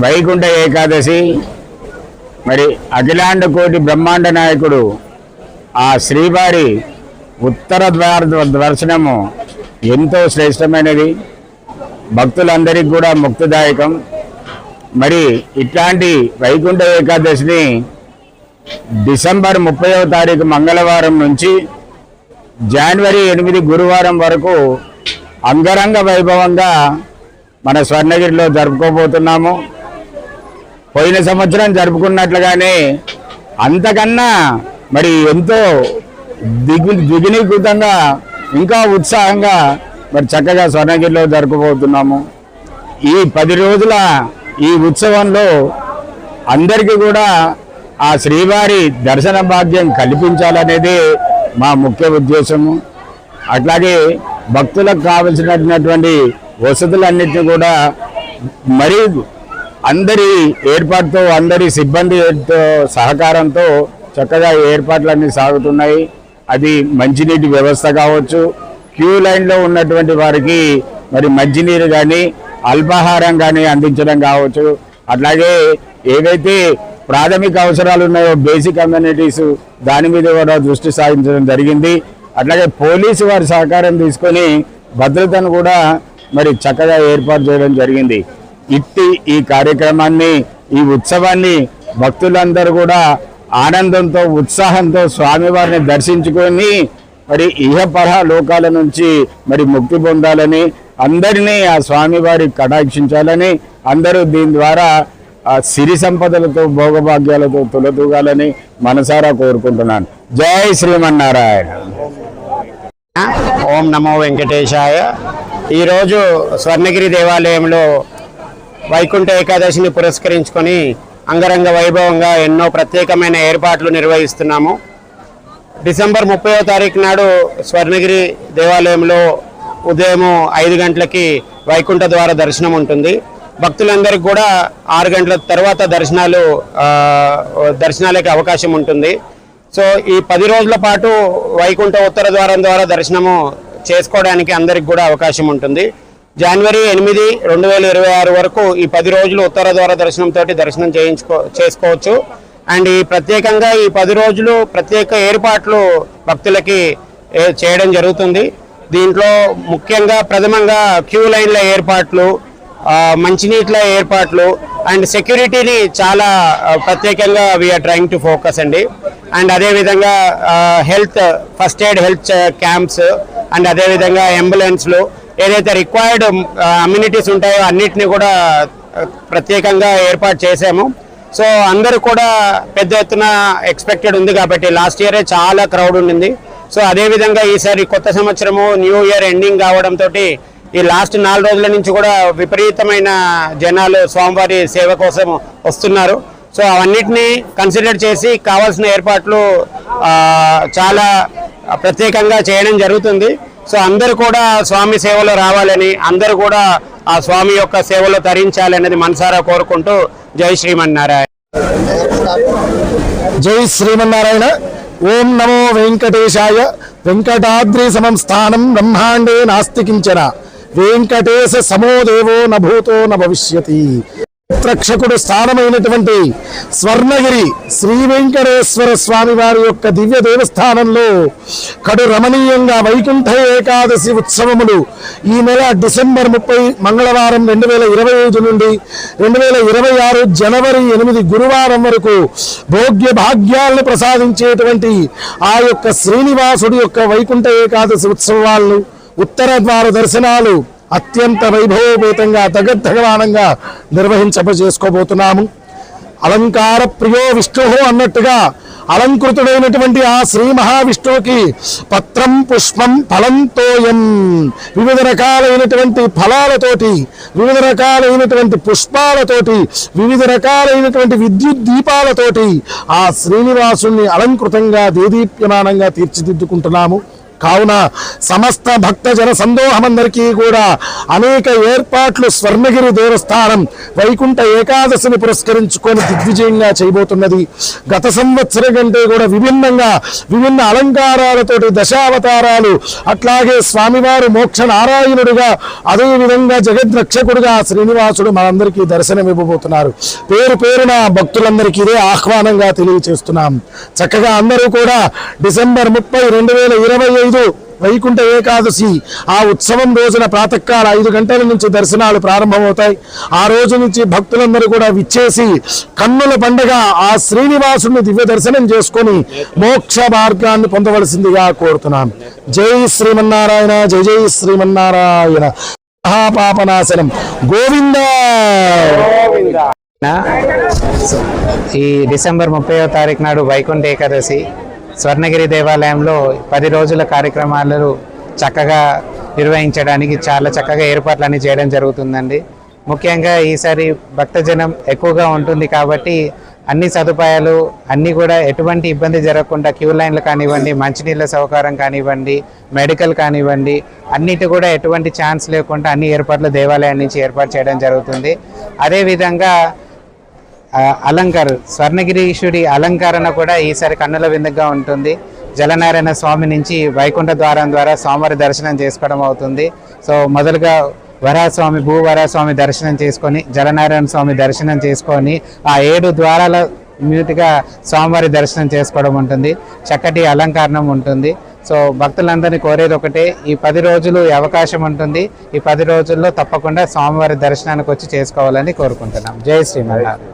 వైకుంఠ ఏకాదశి మరి అఖిలాండ కోటి బ్రహ్మాండ నాయకుడు ఆ శ్రీవారి ఉత్తర ద్వార దర్శనము ఎంతో శ్రేష్టమైనది, భక్తులందరికీ కూడా ముక్తిదాయకం. మరి ఇట్లాంటి వైకుంఠ ఏకాదశిని డిసెంబర్ 30వ తారీఖు మంగళవారం నుంచి జనవరి 8 గురువారం వరకు అంగరంగ వైభవంగా మన స్వర్ణగిరిలో జరుపుకోబోతున్నాము. పోయిన సంవత్సరం జరుపుకున్నట్లుగానే అంతకన్నా మరి ఎంతో ద్విగుణీకృతంగా ఇంకా ఉత్సాహంగా మరి చక్కగా స్వర్ణగిరిలో జరుపుకోబోతున్నాము. ఈ 10 రోజుల ఈ ఉత్సవంలో అందరికీ కూడా ఆ శ్రీవారి దర్శన భాగ్యం కల్పించాలనేది మా ముఖ్య ఉద్దేశము. అట్లాగే భక్తులకు కావలసినటువంటి వసతులన్నింటినీ కూడా మరి అందరి ఏర్పాటుతో, అందరి సిబ్బంది సహకారంతో చక్కగా ఏర్పాట్లన్నీ సాగుతున్నాయి. అది మంచినీటి వ్యవస్థ కావచ్చు, క్యూ లైన్లో ఉన్నటువంటి వారికి మరి మంచినీరు కానీ అల్పాహారం కానీ అందించడం కావచ్చు. అట్లాగే ఏవైతే ప్రాథమిక అవసరాలు ఉన్నాయో బేసిక్ కమ్యూనిటీస్ దాని మీద కూడా దృష్టి సారించడం జరిగింది. అట్లాగే పోలీసు వారి సహకారం తీసుకొని భద్రతను కూడా మరి చక్కగా ఏర్పాటు చేయడం జరిగింది. ఈ కార్యక్రమాన్ని, ఈ ఉత్సవాన్ని భక్తులందరూ కూడా ఆనందంతో, ఉత్సాహంతో స్వామివారిని దర్శించుకొని మరి ఇహపర లోకాల నుంచి మరి ముక్తి పొందాలని, అందరినీ ఆ స్వామివారి కటాక్షించాలని, అందరూ దీని ద్వారా సిరి సంపదలతో భోగభాగ్యాలతో తులతూగాలని మనసారా కోరుకుంటున్నాను. జై శ్రీమన్నారాయణ. ఓం నమో వెంకటేశాయ. ఈరోజు స్వర్ణగిరి దేవాలయంలో వైకుంఠ ఏకాదశిని పురస్కరించుకొని అంగరంగ వైభవంగా ఎన్నో ప్రత్యేకమైన ఏర్పాట్లు నిర్వహిస్తున్నాము. డిసెంబర్ 30వ తారీఖు నాడు స్వర్ణగిరి దేవాలయంలో ఉదయం 5 గంటలకి వైకుంఠ ద్వార దర్శనం ఉంటుంది. భక్తులందరికీ కూడా 6 గంటల తర్వాత దర్శనాలకి అవకాశం ఉంటుంది. సో ఈ 10 రోజుల పాటు వైకుంఠ ఉత్తర ద్వారం ద్వారా దర్శనము చేసుకోవడానికి అందరికి కూడా అవకాశం ఉంటుంది. జనవరి 8, 2026 వరకు ఈ 10 రోజులు ఉత్తర ద్వార దర్శనంతో దర్శనం చేసుకోవచ్చు. అండ్ ఈ ప్రత్యేకంగా ఈ 10 రోజులు ప్రత్యేక ఏర్పాట్లు భక్తులకి చేయడం జరుగుతుంది. దీంట్లో ముఖ్యంగా ప్రథమంగా క్యూ లైన్ల ఏర్పాట్లు, మంచినీటిల ఏర్పాట్లు అండ్ సెక్యూరిటీని చాలా ప్రత్యేకంగా వీఆర్ ట్రయింగ్ టు ఫోకస్ అండి. అండ్ అదేవిధంగా first aid health camps and అదేవిధంగా అంబులెన్స్లు ఏదైతే రిక్వైర్డ్ అమ్యూనిటీస్ ఉంటాయో అన్నిటిని కూడా ప్రత్యేకంగా ఏర్పాటు చేసాము. సో అందరూ కూడా పెద్ద ఎత్తున ఎక్స్పెక్టెడ్ ఉంది కాబట్టి లాస్ట్ ఇయరే చాలా క్రౌడ్ ఉండింది. సో అదేవిధంగా ఈసారి కొత్త సంవత్సరము న్యూ ఇయర్ ఎండింగ్ కావడంతో ఈ లాస్ట్ 4 రోజుల నుంచి కూడా విపరీతమైన జనాలు స్వామివారి సేవ కోసం వస్తున్నారు. సో అవన్నిటినీ కన్సిడర్ చేసి కావాల్సిన ఏర్పాట్లు చాలా ప్రత్యేకంగా చేయడం జరుగుతుంది. సో అందరూ కూడా స్వామి సేవలో రావాలని, అందరూ కూడా ఆ స్వామి యొక్క సేవలో తరించాలనేది మనసారా కోరుకుంటూ జై శ్రీమన్నారాయణ. జై శ్రీమన్నారాయణ. ఓం నమో వెంకటేశాయ. వెంకటాద్రి సమం స్థానం బ్రహ్మాండే నాస్తి కించన, వెంకటేశ సమో దేవో నభూతో న భవిష్యతి. రక్షకుడు స్థానమైనటువంటి స్వర్ణగిరి శ్రీ వెంకటేశ్వర స్వామి వారి యొక్క దివ్య దేవస్థానంలో కడు రమణీయంగా వైకుంఠ ఏకాదశి ఉత్సవములు ఈ నెల డిసెంబర్ 30 మంగళవారం 2025 నుండి 2026 జనవరి 8 గురువారం వరకు భోగ్య భాగ్యాలను ప్రసాదించేటువంటి ఆ యొక్క శ్రీనివాసుడి యొక్క వైకుంఠ ఏకాదశి ఉత్సవాలను, ఉత్తర ద్వార దర్శనాలు అత్యంత వైభవోపేతంగా తగద్ధగవానంగా నిర్వహించబోతున్నాము. అలంకార ప్రియో విష్ణు అన్నట్టుగా అలంకృతుడైనటువంటి ఆ శ్రీ మహావిష్ణువుకి పత్రం పుష్పం ఫలంతోయం, వివిధ రకాలైనటువంటి ఫలాలతోటి, వివిధ రకాలైనటువంటి పుష్పాలతోటి, వివిధ రకాలైనటువంటి విద్యుత్ దీపాలతోటి ఆ శ్రీనివాసుని అలంకృతంగా దేదీప్యమానంగా తీర్చిదిద్దుకుంటున్నాము. కావున సమస్త భక్తజన సందోహమందరికీ కూడా అనేక ఏర్పాట్లు స్వర్ణగిరి దేవస్థానం వైకుంఠ ఏకాదశిని పురస్కరించుకొని దిగ్విజయంగా చేయబోతున్నది. గత సంవత్సరం కంటే కూడా విభిన్న అలంకారాలతోటి దశావతారాలు, అట్లాగే స్వామివారు మోక్ష నారాయణుడిగా, అదేవిధంగా జగద్రక్షకుడిగా శ్రీనివాసుడు మనందరికీ దర్శనమివ్వబోతున్నారు. పేరు పేరున భక్తులందరికీ ఇదే ఆహ్వానంగా తెలియచేస్తున్నాం. చక్కగా అందరూ కూడా డిసెంబర్ 30, 2025 వైకుంఠ ఏకాదశి ఆ ఉత్సవం రోజున ప్రాతకాల 5 గంటల నుంచి దర్శనాలు ప్రారంభమవుతాయి. ఆ రోజు నుంచి భక్తులందరూ కూడా విచ్చేసి కన్నుల పండగ ఆ శ్రీనివాసుని దివ్య దర్శనం చేసుకొని మోక్ష మార్గాన్ని పొందవలసిందిగా కోరుతున్నాం. జై శ్రీమన్నారాయణ, జై జై శ్రీమన్నారాయణ. మహాపాపనాశనం గోవింద. ఈ డిసెంబర్ 30వ తారీఖు నాడు వైకుంఠ ఏకాదశి స్వర్ణగిరి దేవాలయంలో 10 రోజుల కార్యక్రమాలు చక్కగా నిర్వహించడానికి చాలా చక్కగా ఏర్పాట్లన్నీ చేయడం జరుగుతుందండి. ముఖ్యంగా ఈసారి భక్తజనం ఎక్కువగా ఉంటుంది కాబట్టి అన్ని సదుపాయాలు అన్నీ కూడా ఎటువంటి ఇబ్బంది జరగకుండా క్యూ లైన్లు కానివ్వండి, మంచినీళ్ళ సౌకర్యం కానివ్వండి, మెడికల్ కానివ్వండి, అన్నిటి కూడా ఎటువంటి ఛాన్స్ లేకుండా అన్ని ఏర్పాట్లు దేవాలయం నుంచి ఏర్పాటు చేయడం జరుగుతుంది. అదేవిధంగా స్వర్ణగిరీశుడి అలంకరణ కూడా ఈసారి కన్నుల విందుగా ఉంటుంది. జలనారాయణ స్వామి నుంచి వైకుంఠ ద్వారం ద్వారా స్వామివారి దర్శనం చేసుకోవడం అవుతుంది. సో మొదలుగా వరాహస్వామి, భూవరాహస్వామి దర్శనం చేసుకొని, జలనారాయణ స్వామి దర్శనం చేసుకొని, ఆ 7 ద్వారాల మీదుగా స్వామివారి దర్శనం చేసుకోవడం ఉంటుంది. చక్కటి అలంకరణం ఉంటుంది. సో భక్తులందరినీ కోరేది ఒకటే, ఈ 10 రోజులు అవకాశం ఉంటుంది. ఈ 10 రోజుల్లో తప్పకుండా స్వామివారి దర్శనానికి వచ్చి చేసుకోవాలని కోరుకుంటున్నాం. జై శ్రీమన్నారాయణ.